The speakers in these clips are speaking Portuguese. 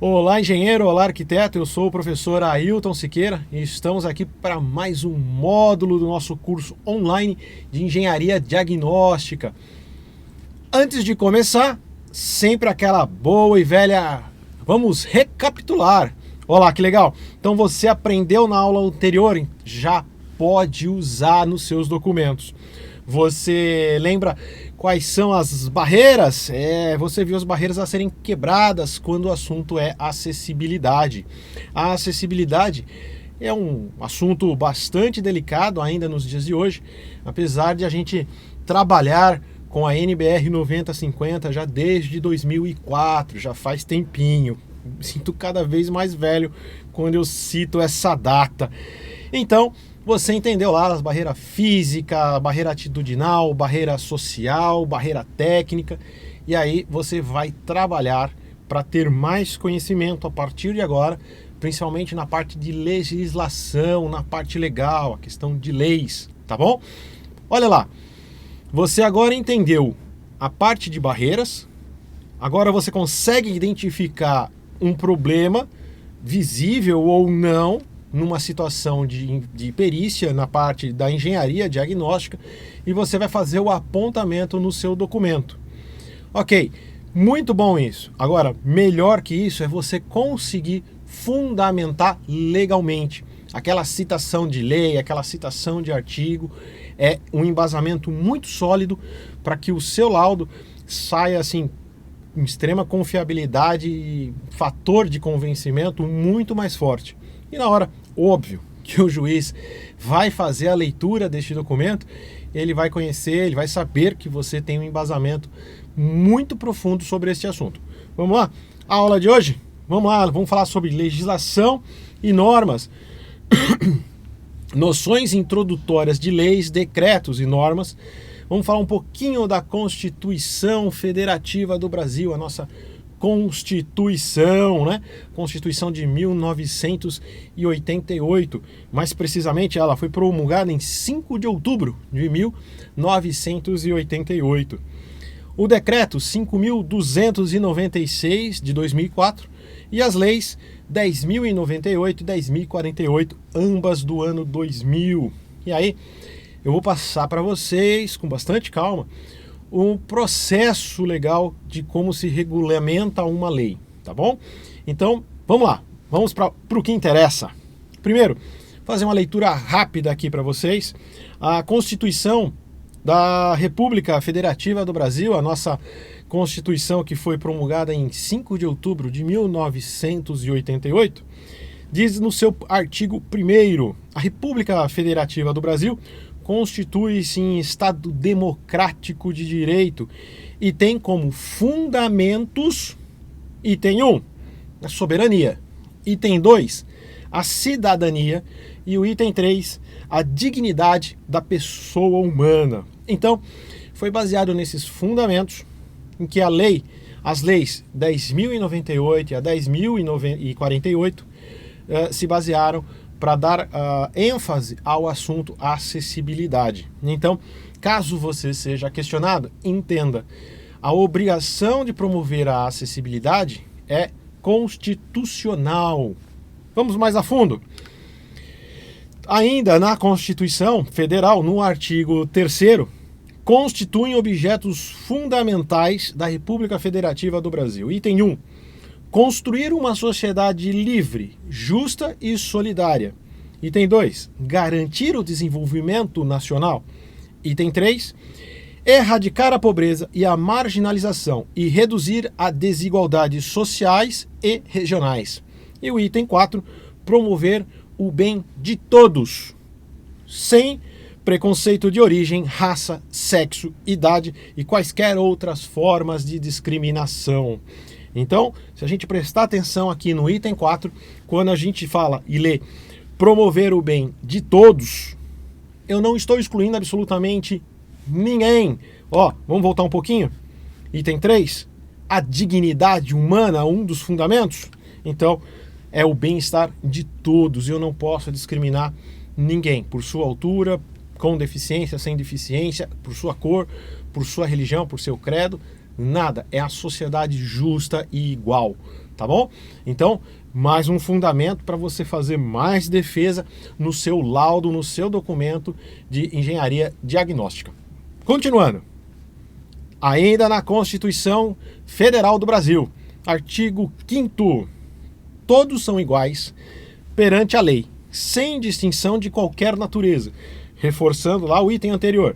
Olá, engenheiro, olá, arquiteto, eu sou o professor Ailton Siqueira e estamos aqui para mais um módulo do nosso curso online de Engenharia Diagnóstica. Antes de começar, sempre aquela boa e velha, vamos recapitular. Olá, que legal! Então você aprendeu na aula anterior, já pode usar nos seus documentos. Você lembra quais são as barreiras? Você viu as barreiras a serem quebradas quando o assunto é acessibilidade. A acessibilidade é um assunto bastante delicado ainda nos dias de hoje, apesar de a gente trabalhar com a NBR 9050 já desde 2004, já faz tempinho. Me sinto cada vez mais velho quando eu cito essa data. Então, você entendeu lá as barreiras física, barreira atitudinal, barreira social, barreira técnica, e aí você vai trabalhar para ter mais conhecimento a partir de agora, principalmente na parte de legislação, na parte legal, a questão de leis, tá bom? Olha lá, você agora entendeu a parte de barreiras, agora você consegue identificar um problema visível ou não numa situação de perícia na parte da engenharia diagnóstica e você vai fazer o apontamento no seu documento. Ok, muito bom isso. Agora, melhor que isso é você conseguir fundamentar legalmente. Aquela citação de lei, aquela citação de artigo é um embasamento muito sólido para que o seu laudo saia assim com extrema confiabilidade e fator de convencimento muito mais forte. E na hora, óbvio, que o juiz vai fazer a leitura deste documento, ele vai conhecer, ele vai saber que você tem um embasamento muito profundo sobre este assunto. Vamos lá? A aula de hoje? Vamos lá, vamos falar sobre legislação e normas. Noções introdutórias de leis, decretos e normas. Vamos falar um pouquinho da Constituição Federativa do Brasil, a nossa Constituição, né? Constituição de 1988. Mais precisamente, ela foi promulgada em 5 de outubro de 1988. O decreto 5.296 de 2004 e as leis 10.098 e 10.048, ambas do ano 2000. E aí, eu vou passar para vocês, com bastante calma, um processo legal de como se regulamenta uma lei, tá bom? Então, vamos lá, vamos para o que interessa. Primeiro, fazer uma leitura rápida aqui para vocês. A Constituição da República Federativa do Brasil, a nossa Constituição que foi promulgada em 5 de outubro de 1988, diz no seu artigo 1º, a República Federativa do Brasil constitui-se em Estado democrático de direito e tem como fundamentos, item 1, a soberania, item 2, a cidadania e o item 3, a dignidade da pessoa humana. Então, foi baseado nesses fundamentos em que as leis 10.098 e a 10.048 se basearam para dar ênfase ao assunto acessibilidade. Então, caso você seja questionado, entenda, a obrigação de promover a acessibilidade é constitucional. Vamos mais a fundo. Ainda na Constituição Federal, no artigo 3º, constituem objetos fundamentais da República Federativa do Brasil. Item 1. Construir uma sociedade livre, justa e solidária. Item 2. Garantir o desenvolvimento nacional. Item 3. Erradicar a pobreza e a marginalização e reduzir a desigualdades sociais e regionais. E o item 4. Promover o bem de todos, sem preconceito de origem, raça, sexo, idade e quaisquer outras formas de discriminação. Então, se a gente prestar atenção aqui no item 4, quando a gente fala e lê promover o bem de todos, eu não estou excluindo absolutamente ninguém. Vamos voltar um pouquinho? Item 3, a dignidade humana, um dos fundamentos. Então, é o bem-estar de todos e eu não posso discriminar ninguém por sua altura, com deficiência, sem deficiência, por sua cor, por sua religião, por seu credo. Nada, é a sociedade justa e igual, tá bom? Então, mais um fundamento para você fazer mais defesa no seu laudo, no seu documento de engenharia diagnóstica. Continuando. Ainda na Constituição Federal do Brasil, artigo 5º, todos são iguais perante a lei, sem distinção de qualquer natureza, reforçando lá o item anterior.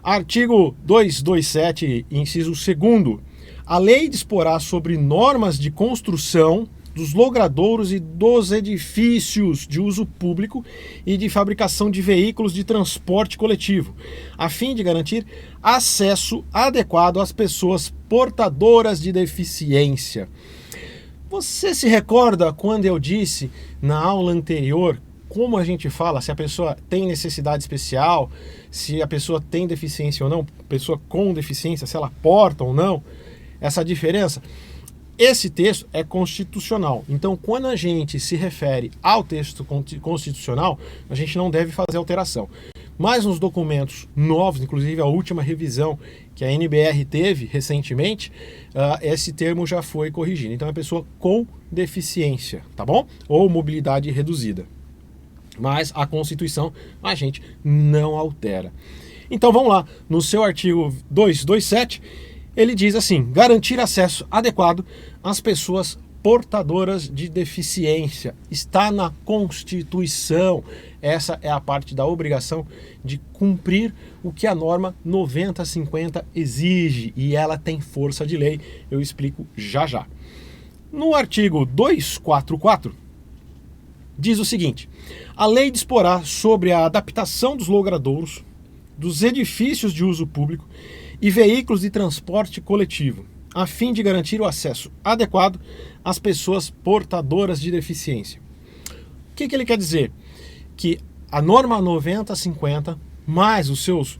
Artigo 227, inciso 2º, a lei disporá sobre normas de construção dos logradouros e dos edifícios de uso público e de fabricação de veículos de transporte coletivo, a fim de garantir acesso adequado às pessoas portadoras de deficiência. Você se recorda quando eu disse na aula anterior como a gente fala se a pessoa tem necessidade especial, se a pessoa tem deficiência ou não, pessoa com deficiência, se ela porta ou não, essa diferença? Esse texto é constitucional, então quando a gente se refere ao texto constitucional, a gente não deve fazer alteração. Mas nos documentos novos, inclusive a última revisão que a NBR teve recentemente, esse termo já foi corrigido. Então é pessoa com deficiência, tá bom? Ou mobilidade reduzida. Mas a Constituição a gente não altera. Então vamos lá, no seu artigo 227, ele diz assim: garantir acesso adequado às pessoas portadoras de deficiência. Está na Constituição. Essa é a parte da obrigação de cumprir o que a norma 9050 exige, e ela tem força de lei. Eu explico já já. No artigo 244, diz o seguinte: a lei disporá sobre a adaptação dos logradouros, dos edifícios de uso público e veículos de transporte coletivo, a fim de garantir o acesso adequado às pessoas portadoras de deficiência. O que ele quer dizer? Que a norma 9050, mais os seus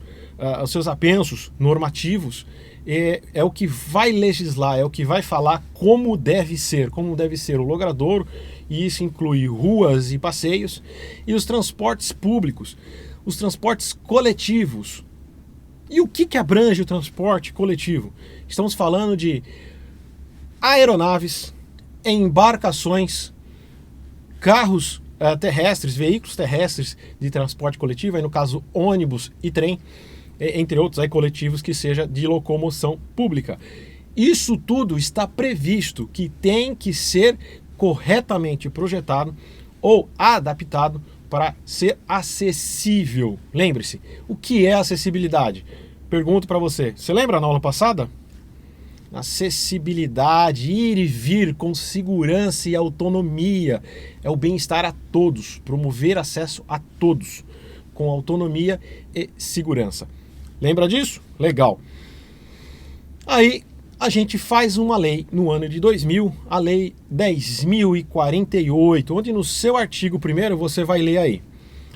apensos normativos, é o que vai legislar, é o que vai falar como deve ser o logradouro, e isso inclui ruas e passeios, e os transportes públicos, os transportes coletivos. E o que abrange o transporte coletivo? Estamos falando de aeronaves, embarcações, carros terrestres, veículos terrestres de transporte coletivo, aí no caso ônibus e trem, entre outros aí, coletivos que seja de locomoção pública. Isso tudo está previsto que tem que ser corretamente projetado ou adaptado para ser acessível. Lembre-se, o que é acessibilidade? Pergunto para você, você lembra na aula passada? Acessibilidade, ir e vir com segurança e autonomia, é o bem-estar a todos, promover acesso a todos, com autonomia e segurança. Lembra disso? Legal. Aí a gente faz uma lei no ano de 2000, a Lei 10.048, onde no seu artigo 1º você vai ler aí: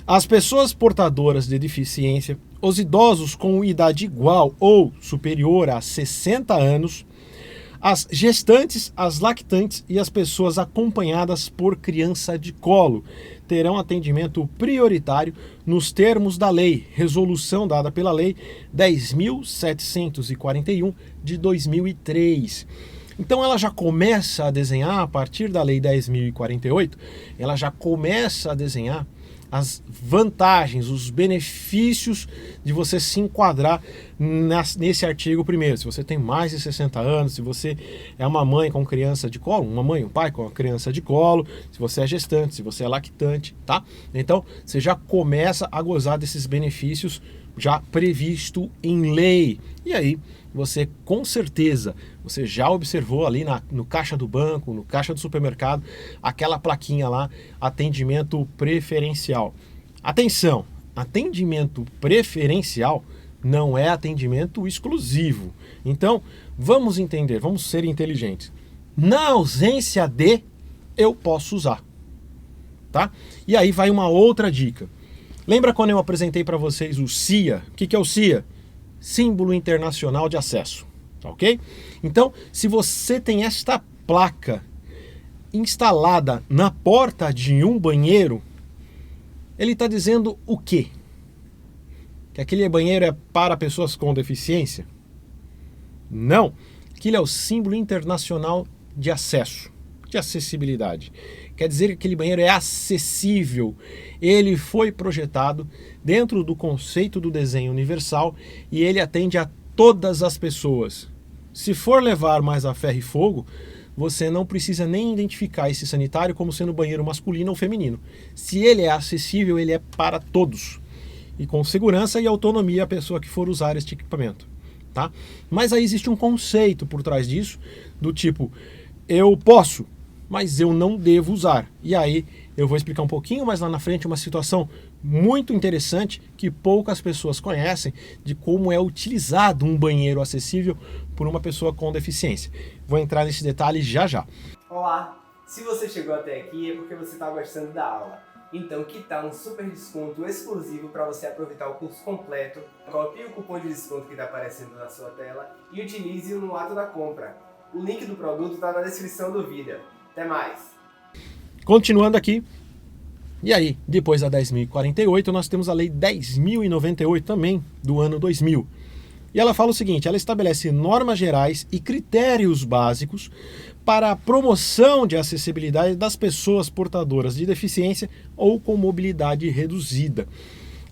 as pessoas portadoras de deficiência, os idosos com idade igual ou superior a 60 anos, as gestantes, as lactantes e as pessoas acompanhadas por criança de colo terão atendimento prioritário nos termos da lei, resolução dada pela Lei 10.741 de 2003. Então ela já começa a desenhar, a partir da Lei 10.048, ela já começa a desenhar as vantagens, os benefícios de você se enquadrar nesse artigo 1º. Se você tem mais de 60 anos, se você é uma mãe com criança de colo, uma mãe, um pai com uma criança de colo, se você é gestante, se você é lactante, tá? Então você já começa a gozar desses benefícios já previsto em lei. E aí você com certeza, você já observou ali no caixa do banco, no caixa do supermercado, aquela plaquinha lá, atendimento preferencial. Atenção, atendimento preferencial não é atendimento exclusivo. Então, vamos entender, vamos ser inteligentes. Na ausência de, eu posso usar, tá? E aí vai uma outra dica. Lembra quando eu apresentei para vocês o CIA? O que é o CIA? Símbolo Internacional de Acesso, tá ok? Então, se você tem esta placa instalada na porta de um banheiro, ele está dizendo o quê? Que aquele banheiro é para pessoas com deficiência? Não, aquilo é o símbolo internacional de acesso, de acessibilidade? Quer dizer que aquele banheiro é acessível. Ele foi projetado dentro do conceito do desenho universal e ele atende a todas as pessoas. Se for levar mais a ferro e fogo, você não precisa nem identificar esse sanitário como sendo banheiro masculino ou feminino. Se ele é acessível, ele é para todos. E com segurança e autonomia a pessoa que for usar este equipamento. Tá? Mas aí existe um conceito por trás disso, do tipo, eu posso, mas eu não devo usar. E aí eu vou explicar um pouquinho mais lá na frente uma situação muito interessante que poucas pessoas conhecem de como é utilizado um banheiro acessível por uma pessoa com deficiência. Vou entrar nesse detalhe já já. Olá! Se você chegou até aqui é porque você está gostando da aula. Então, que tal um super desconto exclusivo para você aproveitar o curso completo? Copie o cupom de desconto que está aparecendo na sua tela e utilize-o no ato da compra. O link do produto está na descrição do vídeo. Até mais! Continuando aqui, e aí, depois da 10.048, nós temos a Lei 10.098 também, do ano 2000. E ela fala o seguinte, ela estabelece normas gerais e critérios básicos para a promoção de acessibilidade das pessoas portadoras de deficiência ou com mobilidade reduzida.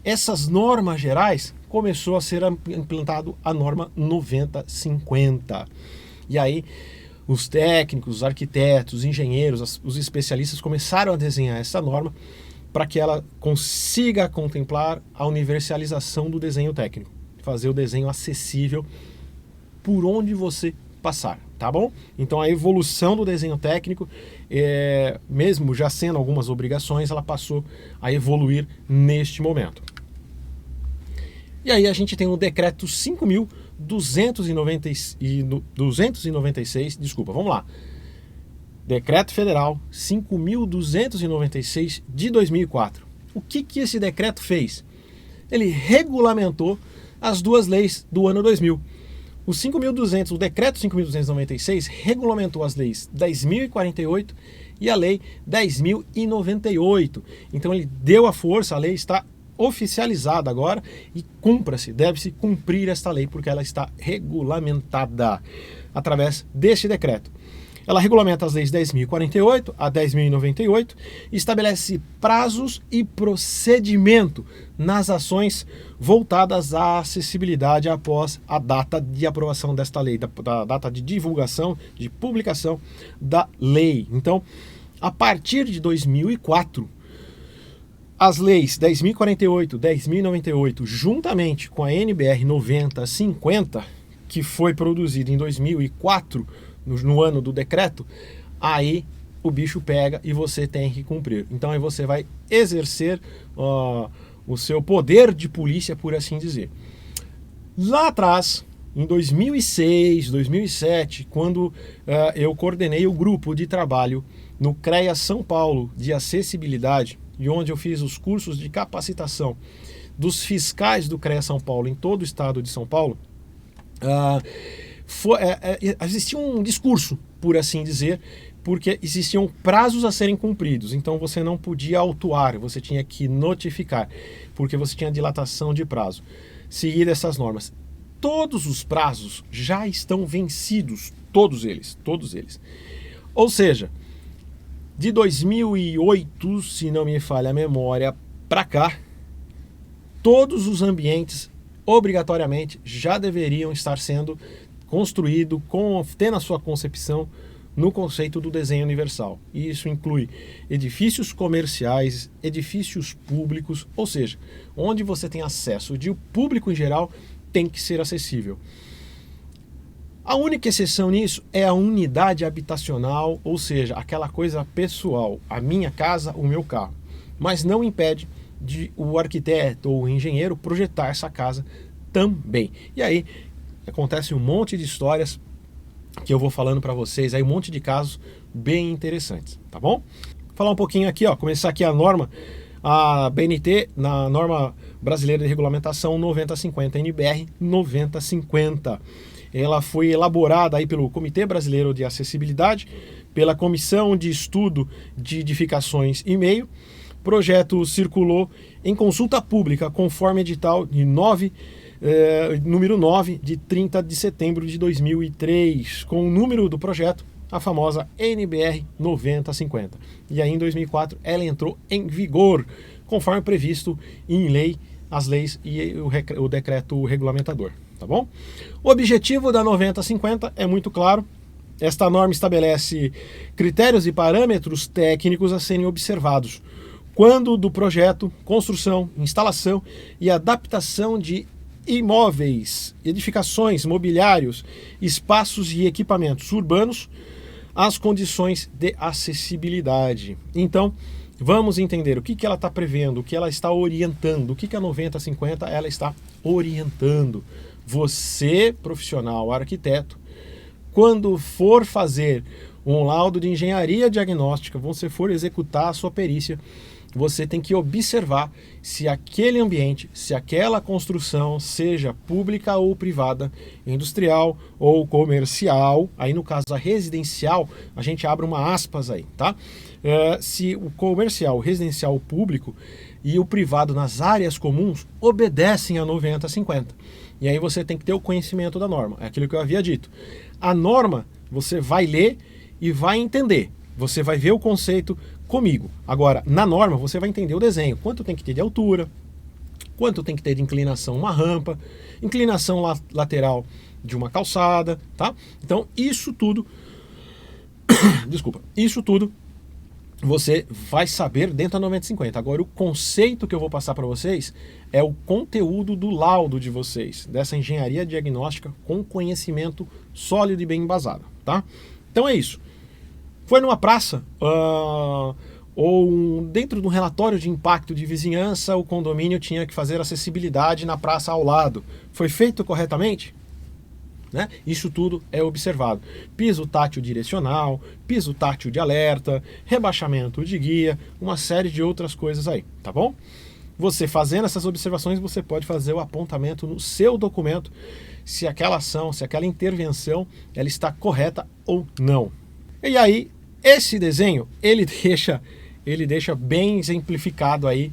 Essas normas gerais começou a ser implantado a norma 9050. E aí os técnicos, os arquitetos, os engenheiros, os especialistas começaram a desenhar essa norma para que ela consiga contemplar a universalização do desenho técnico, fazer o desenho acessível por onde você passar, tá bom? Então a evolução do desenho técnico, mesmo já sendo algumas obrigações, ela passou a evoluir neste momento. E aí a gente tem o decreto 5.296, desculpa, vamos lá. Decreto Federal 5.296 de 2004. O que esse decreto fez? Ele regulamentou as duas leis do ano 2000. O decreto 5.296 regulamentou as leis 10.048 e a lei 10.098. Então ele deu a força, a lei está oficializada agora e deve-se cumprir esta lei porque ela está regulamentada através deste decreto. Ela regulamenta as leis 10.048 a 10.098 e estabelece prazos e procedimento nas ações voltadas à acessibilidade após a data de aprovação desta lei, da data de divulgação, de publicação da lei. Então, a partir de 2004, as leis 10.048, 10.098, juntamente com a NBR 9050, que foi produzida em 2004, no ano do decreto, aí o bicho pega e você tem que cumprir. Então aí você vai exercer o seu poder de polícia, por assim dizer. Lá atrás, em 2006, 2007, quando eu coordenei o grupo de trabalho no CREA São Paulo de acessibilidade, e onde eu fiz os cursos de capacitação dos fiscais do CREA São Paulo em todo o estado de São Paulo, existia um discurso, por assim dizer, porque existiam prazos a serem cumpridos, então você não podia autuar, você tinha que notificar, porque você tinha dilatação de prazo. Seguir essas normas. Todos os prazos já estão vencidos, todos eles. Ou seja, de 2008, se não me falha a memória, para cá, todos os ambientes obrigatoriamente já deveriam estar sendo construído, tendo a sua concepção no conceito do desenho universal. E isso inclui edifícios comerciais, edifícios públicos, ou seja, onde você tem acesso de o público em geral tem que ser acessível. A única exceção nisso é a unidade habitacional, ou seja, aquela coisa pessoal, a minha casa, o meu carro. Mas não impede de o arquiteto ou o engenheiro projetar essa casa também. E aí acontece um monte de histórias que eu vou falando para vocês, aí um monte de casos bem interessantes, tá bom? Vou falar um pouquinho aqui, começar aqui a norma, a BNT, na norma brasileira de regulamentação 9050, NBR 9050. Ela foi elaborada aí pelo Comitê Brasileiro de Acessibilidade, pela Comissão de Estudo de Edificações e Meio. O projeto circulou em consulta pública, conforme edital de número 9, de 30 de setembro de 2003, com o número do projeto a famosa NBR 9050. E aí em 2004 ela entrou em vigor, conforme previsto em lei, as leis e o decreto regulamentador, tá bom? O objetivo da 9050 é muito claro. Esta norma estabelece critérios e parâmetros técnicos a serem observados quando do projeto, construção, instalação e adaptação de imóveis, edificações, mobiliários, espaços e equipamentos urbanos às condições de acessibilidade. Então, vamos entender o que ela está prevendo, o que ela está orientando, o que a 9050 ela está orientando. Você, profissional, arquiteto, quando for fazer um laudo de engenharia diagnóstica, você for executar a sua perícia, você tem que observar se aquele ambiente, se aquela construção, seja pública ou privada, industrial ou comercial, aí no caso a residencial, a gente abre uma aspas aí, tá? Se o comercial, o residencial, o público e o privado nas áreas comuns obedecem a 9050. E aí você tem que ter o conhecimento da norma, é aquilo que eu havia dito. A norma você vai ler e vai entender, você vai ver o conceito comigo. Agora, na norma você vai entender o desenho, quanto tem que ter de altura, quanto tem que ter de inclinação uma rampa, inclinação lateral de uma calçada, tá? Então isso tudo, desculpa, isso tudo você vai saber dentro da 9050. Agora o conceito que eu vou passar para vocês é o conteúdo do laudo de vocês, dessa engenharia diagnóstica com conhecimento sólido e bem embasado, tá? Então é isso. Foi numa praça ou dentro de um relatório de impacto de vizinhança, o condomínio tinha que fazer acessibilidade na praça ao lado. Foi feito corretamente? Né? Isso tudo é observado. Piso tátil direcional, piso tátil de alerta, rebaixamento de guia, uma série de outras coisas aí, tá bom? Você fazendo essas observações, você pode fazer o apontamento no seu documento se aquela ação, se aquela intervenção, ela está correta ou não. E aí, esse desenho, ele deixa bem exemplificado aí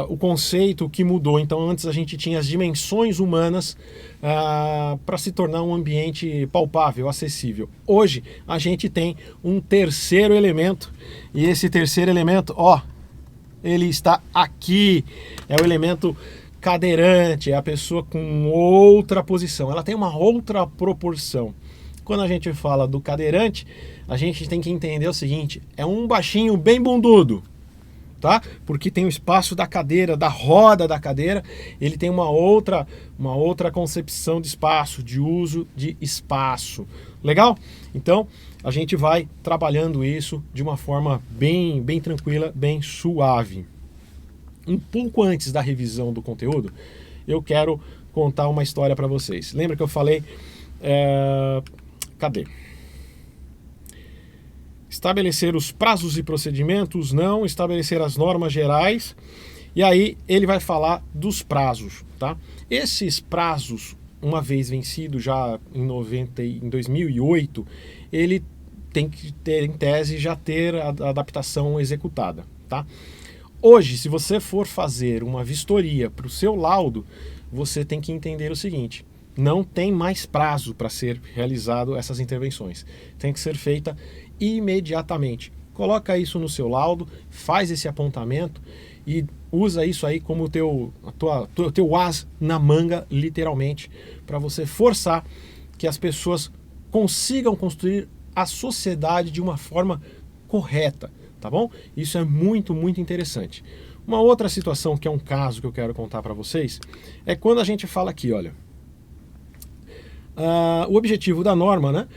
o conceito que mudou. Então antes a gente tinha as dimensões humanas para se tornar um ambiente palpável, acessível. Hoje a gente tem um terceiro elemento, e esse terceiro elemento, ó, ele está aqui, é o elemento cadeirante, é a pessoa com outra posição, ela tem uma outra proporção. Quando a gente fala do cadeirante, a gente tem que entender o seguinte, é um baixinho bem bundudo, tá? Porque tem o espaço da cadeira, da roda da cadeira, ele tem uma outra concepção de espaço, de uso de espaço. Legal? Então, a gente vai trabalhando isso de uma forma bem tranquila, bem suave. Um pouco antes da revisão do conteúdo, eu quero contar uma história para vocês. Lembra que eu falei... Cadê? Estabelecer os prazos e procedimentos, não, estabelecer as normas gerais, e aí ele vai falar dos prazos, tá? Esses prazos, uma vez vencido já em 2008, ele tem que ter, em tese, já ter a adaptação executada, tá? Hoje, se você for fazer uma vistoria para o seu laudo, você tem que entender o seguinte: não tem mais prazo para ser realizado essas intervenções. Tem que ser feita imediatamente. Coloca isso no seu laudo, faz esse apontamento e usa isso aí como teu as na manga, literalmente, para você forçar que as pessoas consigam construir a sociedade de uma forma correta, tá bom? Isso é muito interessante. Uma outra situação, que é um caso que eu quero contar para vocês, é quando a gente fala aqui, olha, o objetivo da norma, né,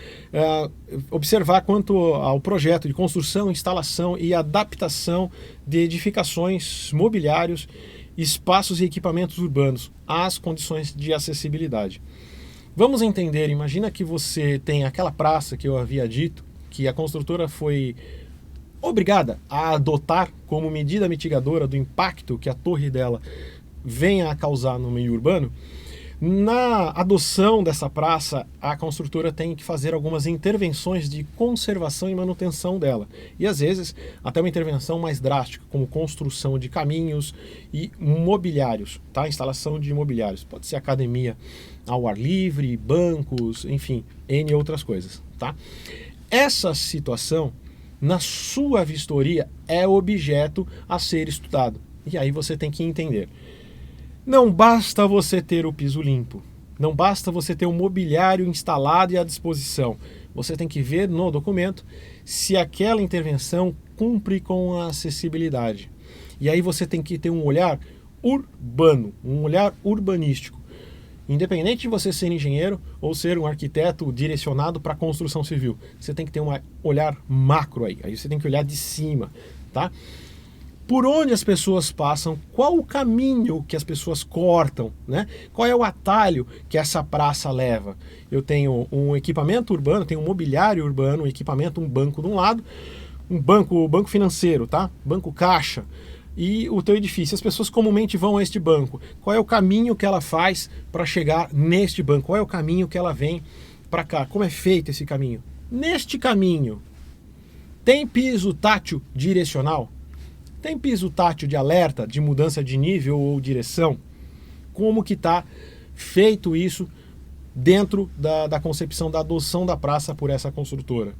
observar quanto ao projeto de construção, instalação e adaptação de edificações, mobiliários, espaços e equipamentos urbanos às condições de acessibilidade. Vamos entender, imagina que você tem aquela praça que eu havia dito, que a construtora foi obrigada a adotar como medida mitigadora do impacto que a torre dela venha a causar no meio urbano. Na adoção dessa praça, a construtora tem que fazer algumas intervenções de conservação e manutenção dela. E às vezes até uma intervenção mais drástica, como construção de caminhos e mobiliários, tá? Instalação de mobiliários. Pode ser academia ao ar livre, bancos, enfim, N outras coisas, tá? essa situação, na sua vistoria, é objeto a ser estudado. E aí você tem que entender. Não basta você ter o piso limpo, não basta você ter o mobiliário instalado e à disposição. Você tem que ver no documento se aquela intervenção cumpre com a acessibilidade. E aí você tem que ter um olhar urbano, um olhar urbanístico. Independente de você ser engenheiro ou ser um arquiteto direcionado para a construção civil, você tem que ter um olhar macro aí. Aí você tem que olhar de cima, tá? Por onde as pessoas passam, qual o caminho que as pessoas cortam, né? Qual é o atalho que essa praça leva? Eu tenho um equipamento urbano, tenho um mobiliário urbano, um equipamento, um banco de um lado, um banco financeiro, tá? Banco caixa. E o teu edifício, as pessoas comumente vão a este banco. Qual é o caminho que ela faz para chegar neste banco? Qual é o caminho que ela vem para cá? Como é feito esse caminho? Neste caminho, tem piso tátil direcional? Tem piso tátil de alerta, de mudança de nível ou direção? Como que está feito isso dentro da concepção da adoção da praça por essa construtora?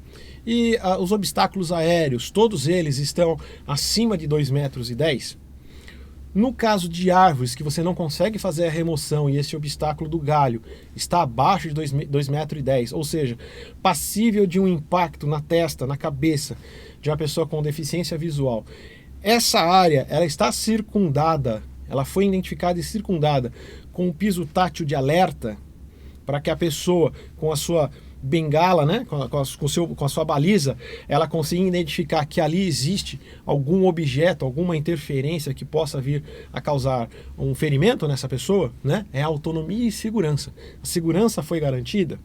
E os obstáculos aéreos, todos eles estão acima de 2,10 metros? No caso de árvores que você não consegue fazer a remoção e esse obstáculo do galho está abaixo de 2,10 metros, ou seja, passível de um impacto na testa, na cabeça de uma pessoa com deficiência visual, essa área ela está circundada, ela foi identificada e circundada com um piso tátil de alerta para que a pessoa com a sua bengala, né, com a sua baliza, ela consiga identificar que ali existe algum objeto, alguma interferência que possa vir a causar um ferimento nessa pessoa, né? É autonomia e segurança. A segurança foi garantida?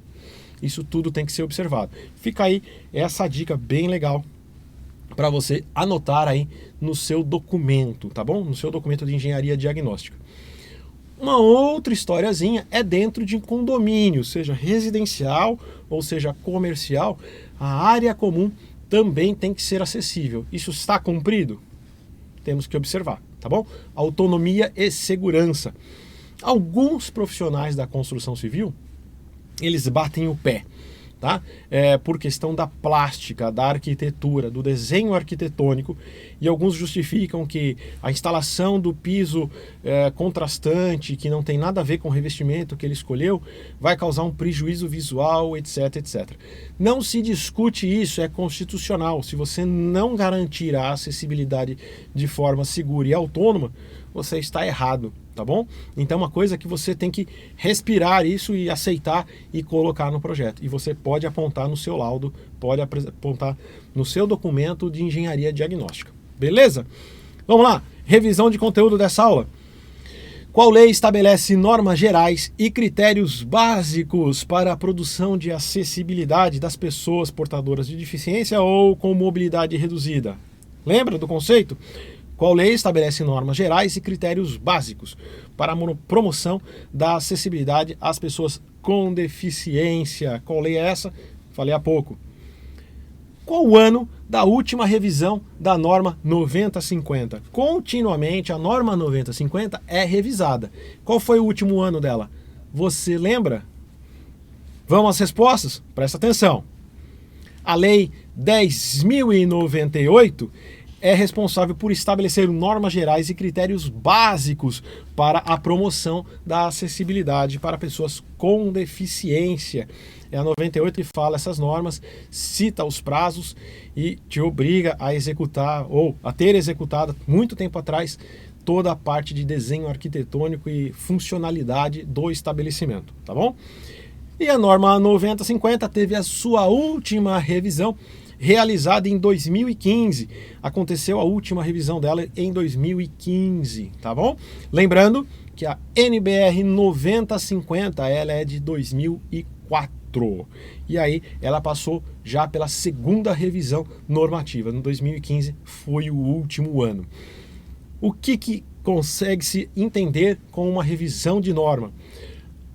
Isso tudo tem que ser observado. Fica aí essa dica bem legal para você anotar aí no seu documento, tá bom? No seu documento de engenharia diagnóstica. Uma outra historiazinha é dentro de um condomínio, seja residencial ou seja comercial, a área comum também tem que ser acessível. Isso está cumprido? Temos que observar, tá bom? Autonomia e segurança. Alguns profissionais da construção civil, eles batem o pé, tá? Por questão da plástica, da arquitetura, do desenho arquitetônico, e alguns justificam que a instalação do piso contrastante, que não tem nada a ver com o revestimento que ele escolheu, vai causar um prejuízo visual, etc, etc. Não se discute isso, é constitucional. Se você não garantir a acessibilidade de forma segura e autônoma, você está errado, tá bom? Então uma coisa que você tem que respirar isso e aceitar e colocar no projeto. E você pode apontar no seu laudo, pode apontar no seu documento de engenharia diagnóstica. Beleza? Vamos lá, revisão de conteúdo dessa aula. Qual lei estabelece normas gerais e critérios básicos para a produção de acessibilidade das pessoas portadoras de deficiência ou com mobilidade reduzida? Lembra do conceito? Qual lei estabelece normas gerais e critérios básicos para a promoção da acessibilidade às pessoas com deficiência? Qual lei é essa? Falei há pouco. Qual o ano da última revisão da norma 9050? Continuamente a norma 9050 é revisada. Qual foi o último ano dela? Você lembra? Vamos às respostas? Presta atenção. A lei 10.098 é responsável por estabelecer normas gerais e critérios básicos para a promoção da acessibilidade para pessoas com deficiência. É a 98 que fala essas normas, cita os prazos e te obriga a executar ou a ter executado muito tempo atrás toda a parte de desenho arquitetônico e funcionalidade do estabelecimento, tá bom? E a norma 9050 teve a sua última revisão realizada em 2015. Aconteceu a última revisão dela em 2015, tá bom? Lembrando que a NBR 9050, ela é de 2004. E aí ela passou já pela segunda revisão normativa. No 2015 foi o último ano. O que consegue se entender com uma revisão de norma?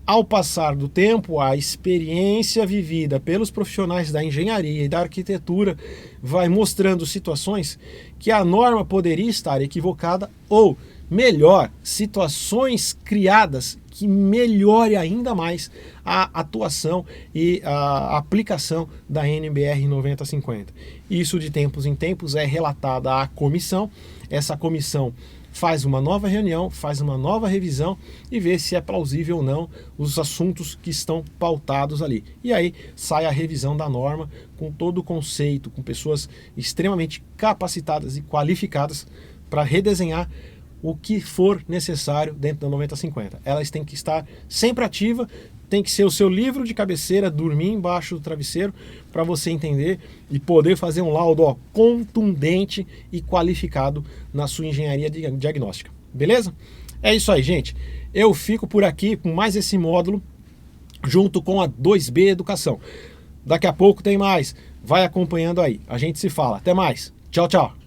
Ao passar do tempo, a experiência vivida pelos profissionais da engenharia e da arquitetura vai mostrando situações que a norma poderia estar equivocada ou, melhor, situações criadas que melhore ainda mais a atuação e a aplicação da NBR 9050. Isso de tempos em tempos é relatado à comissão. Essa comissão faz uma nova reunião, faz uma nova revisão e vê se é plausível ou não os assuntos que estão pautados ali. E aí sai a revisão da norma com todo o conceito, com pessoas extremamente capacitadas e qualificadas para redesenhar o que for necessário dentro da 9050. Elas têm que estar sempre ativa, tem que ser o seu livro de cabeceira, dormir embaixo do travesseiro, para você entender e poder fazer um laudo contundente e qualificado na sua engenharia diagnóstica. Beleza? É isso aí, gente. Eu fico por aqui com mais esse módulo, junto com a 2B Educação. Daqui a pouco tem mais. Vai acompanhando aí. A gente se fala. Até mais. Tchau, tchau.